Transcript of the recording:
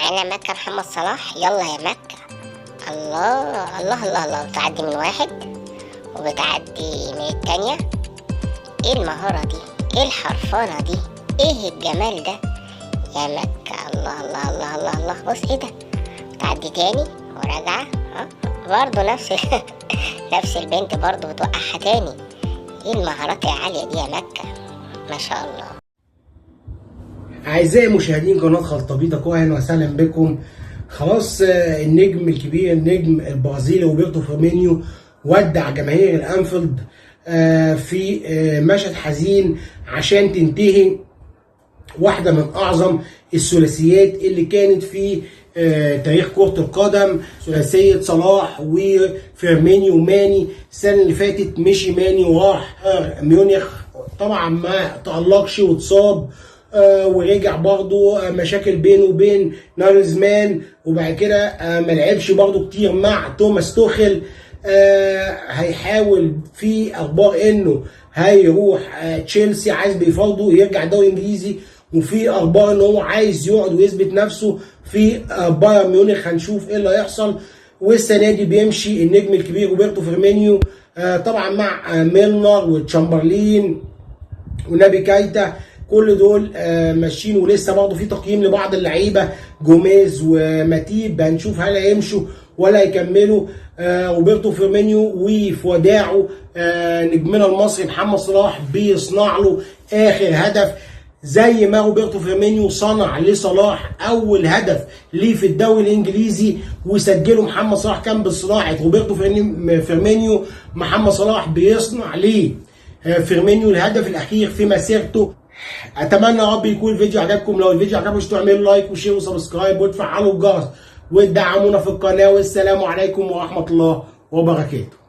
معانا مكة محمد صلاح. يلا يا مكة. الله الله الله الله، بتعدي من واحد وبتعدي من التانية. ايه المهارة دي؟ ايه الحرفانة دي؟ ايه الجمال ده يا مكة؟ الله الله الله الله الله. بص ايه ده، بتعدي تاني وراجعة. برضه نفس البنت برضه بتوقعها تاني. ايه المهارات العالية دي يا مكة؟ ما شاء الله. أعزائي مشاهدين قناة خلطبيطة، أهلا وسهلا بكم. خلاص النجم الكبير، النجم البرازيلي روبرتو فيرمينيو ودع جماهير الأنفيلد في مشهد حزين عشان تنتهي واحدة من أعظم الثلاثيات اللي كانت في تاريخ كرة القدم، ثلاثية صلاح وفيرمينيو وماني. السنة اللي فاتت مشي ماني وراح ميونخ، طبعا ما تألقش واتصاب، ورجع برضه مشاكل بينه وبين ناجلزمان، وبعد كده ما لعبش برضه كتير مع توماس توخل. هيحاول، في اخبار انه هيروح تشيلسي، عايز بيفاوضه يرجع الدوري الانجليزي، وفي اخبار ان هو عايز يقعد ويثبت نفسه في بايرن ميونخ. هنشوف ايه اللي هيحصل. والسنه دي بيمشي النجم الكبير روبرتو فيرمينيو طبعا مع ميلنر وتشامبرلين ونبي كايتا، كل دول ماشيين. ولسه برضه في تقييم لبعض اللعيبه، جوميز وماتيب، هنشوف هل هيمشوا ولا هيكملوا. روبرتو فيرمينيو وفي وداعه نجمنا المصري محمد صلاح بيصنع له اخر هدف، زي ما روبرتو فيرمينيو صنع لصلاح اول هدف ليه في الدوري الانجليزي وسجله محمد صلاح. كان بصناعه روبرتو فيرمينيو محمد صلاح بيصنع ليه فيرمينيو الهدف الاخير في مسيرته. اتمنى يا رب يكون الفيديو عجبكم. لو الفيديو عجبكم تعملوا لايك وشير وسبسكرايب وتفعلوا الجرس وتدعمونا في القناه. والسلام عليكم ورحمه الله وبركاته.